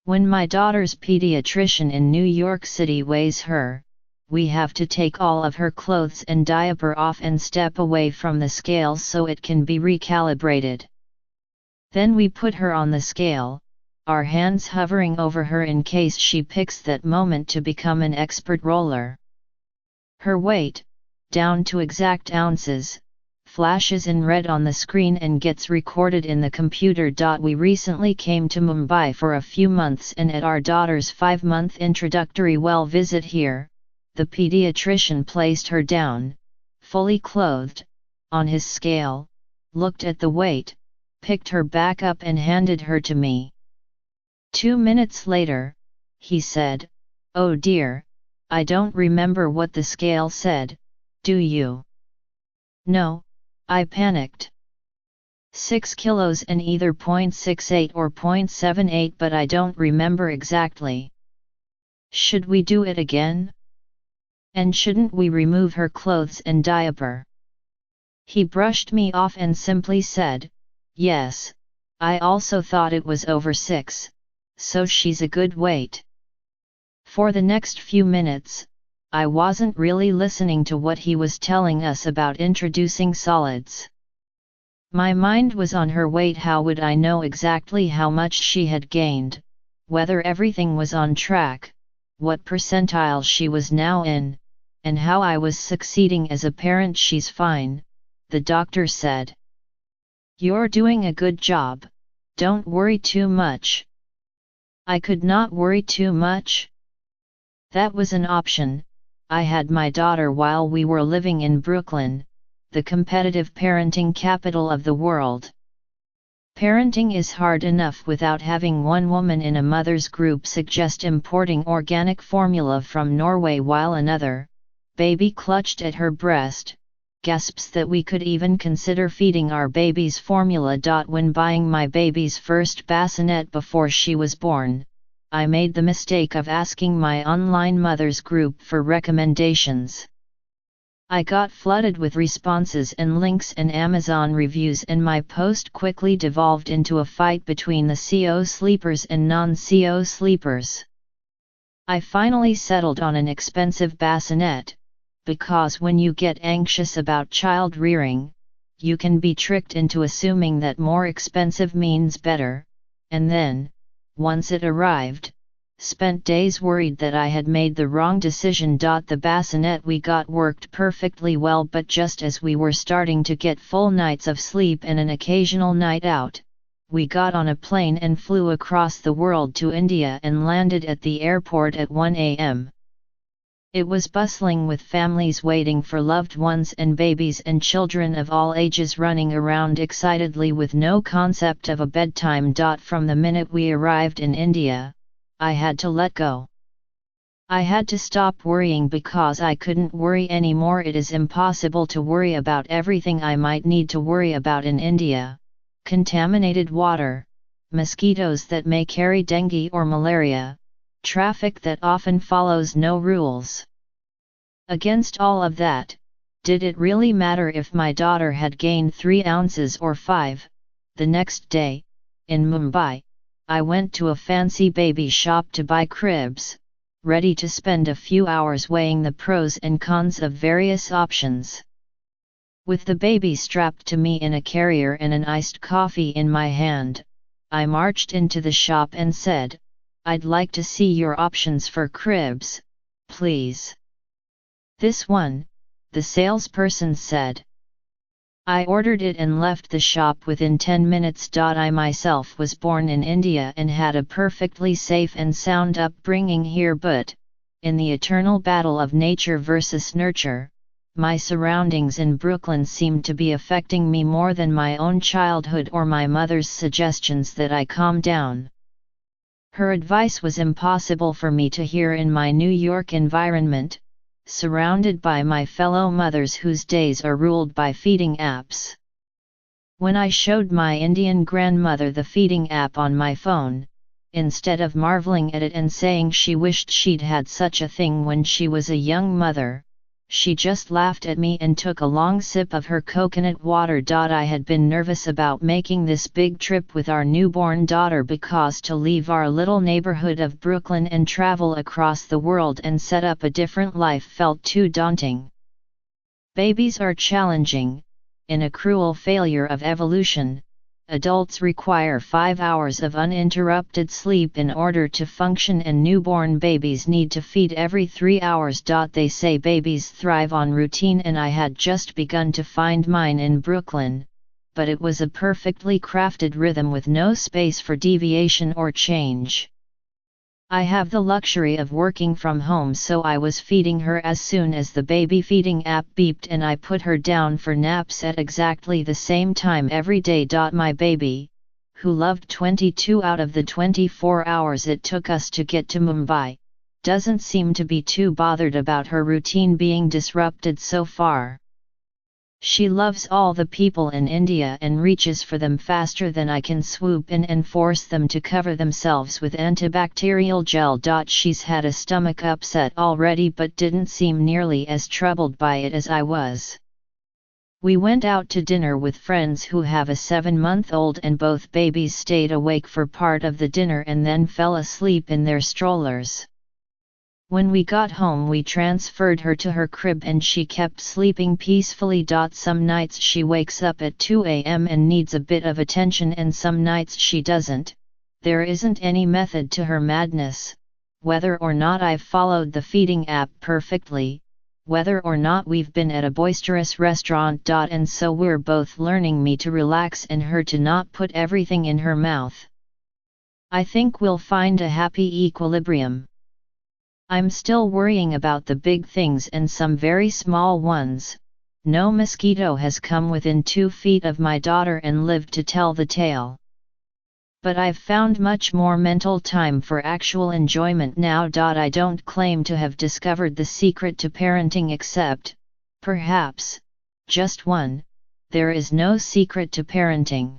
When my daughter's pediatrician in New York City weighs her, we have to take all of her clothes and diaper off and step away from the scale so it can be recalibrated. Then we put her on the scale, our hands hovering over her in case she picks that moment to become an expert roller. Her weight, down to exact ounces, flashes in red on the screen and gets recorded in the computer. We recently came to Mumbai for a few months, and at our daughter's 5-month introductory well visit here, the pediatrician placed her down, fully clothed, on his scale, looked at the weight, picked her back up and handed her to me. 2 minutes later, he said, "Oh dear, I don't remember what the scale said, do you?" "No," I panicked. 6 kilos and either 0.68 or 0.78, but I don't remember exactly. Should we do it again? And shouldn't we remove her clothes and diaper? He brushed me off and simply said, "Yes, I also thought it was over 6, so she's a good weight." For the next few minutes, I wasn't really listening to what he was telling us about introducing solids. My mind was on her weight. How would I know exactly how much she had gained, whether everything was on track, what percentile she was now in, and how I was succeeding as a parent? "She's fine," the doctor said. "You're doing a good job, don't worry too much." I could not worry too much. That was an option. I had my daughter while we were living in Brooklyn, the competitive parenting capital of the world. Parenting is hard enough without having one woman in a mother's group suggest importing organic formula from Norway while another, baby clutched at her breast, gasps that we could even consider feeding our babies formula. When buying my baby's first bassinet before she was born, I made the mistake of asking my online mothers group for recommendations. I got flooded with responses and links and Amazon reviews, and my post quickly devolved into a fight between the CO sleepers and non-CO sleepers. I finally settled on an expensive bassinet, because when you get anxious about child rearing, you can be tricked into assuming that more expensive means better, and then, once it arrived, spent days worried that I had made the wrong decision. The bassinet we got worked perfectly well, but just as we were starting to get full nights of sleep and an occasional night out, we got on a plane and flew across the world to India and landed at the airport at 1 a.m. It was bustling with families waiting for loved ones and babies and children of all ages running around excitedly with no concept of a bedtime. From the minute we arrived in India, I had to let go. I had to stop worrying because I couldn't worry anymore. It is impossible to worry about everything I might need to worry about in India: contaminated water, mosquitoes that may carry dengue or malaria, traffic that often follows no rules. Against all of that, did it really matter if my daughter had gained 3 ounces or 5? The next day, in Mumbai, I went to a fancy baby shop to buy cribs, ready to spend a few hours weighing the pros and cons of various options. With the baby strapped to me in a carrier and an iced coffee in my hand, I marched into the shop and said, "I'd like to see your options for cribs, please." "This one," the salesperson said. I ordered it and left the shop within 10 minutes. I myself was born in India and had a perfectly safe and sound upbringing here, but, in the eternal battle of nature versus nurture, my surroundings in Brooklyn seemed to be affecting me more than my own childhood or my mother's suggestions that I calm down. Her advice was impossible for me to hear in my New York environment, surrounded by my fellow mothers whose days are ruled by feeding apps. When I showed my Indian grandmother the feeding app on my phone, instead of marveling at it and saying she wished she'd had such a thing when she was a young mother, She just laughed at me and took a long sip of her coconut water. I had been nervous about making this big trip with our newborn daughter because to leave our little neighborhood of Brooklyn and travel across the world and set up a different life felt too daunting. Babies are challenging. In a cruel failure of evolution, adults require 5 hours of uninterrupted sleep in order to function, and newborn babies need to feed every 3 hours. They say babies thrive on routine, and I had just begun to find mine in Brooklyn, but it was a perfectly crafted rhythm with no space for deviation or change. I have the luxury of working from home, so I was feeding her as soon as the baby feeding app beeped, and I put her down for naps at exactly the same time every day. My baby, who loved 22 out of the 24 hours it took us to get to Mumbai, doesn't seem to be too bothered about her routine being disrupted so far. She loves all the people in India and reaches for them faster than I can swoop in and force them to cover themselves with antibacterial gel. She's had a stomach upset already but didn't seem nearly as troubled by it as I was. We went out to dinner with friends who have a 7-month-old, and both babies stayed awake for part of the dinner and then fell asleep in their strollers. When we got home, we transferred her to her crib and she kept sleeping peacefully. Some nights she wakes up at 2 a.m. and needs a bit of attention, and some nights she doesn't. There isn't any method to her madness, whether or not I've followed the feeding app perfectly, whether or not we've been at a boisterous restaurant. And so we're both learning, me to relax and her to not put everything in her mouth. I think we'll find a happy equilibrium. I'm still worrying about the big things and some very small ones. No mosquito has come within 2 feet of my daughter and lived to tell the tale. But I've found much more mental time for actual enjoyment now. I don't claim to have discovered the secret to parenting, except, perhaps, just one: there is no secret to parenting.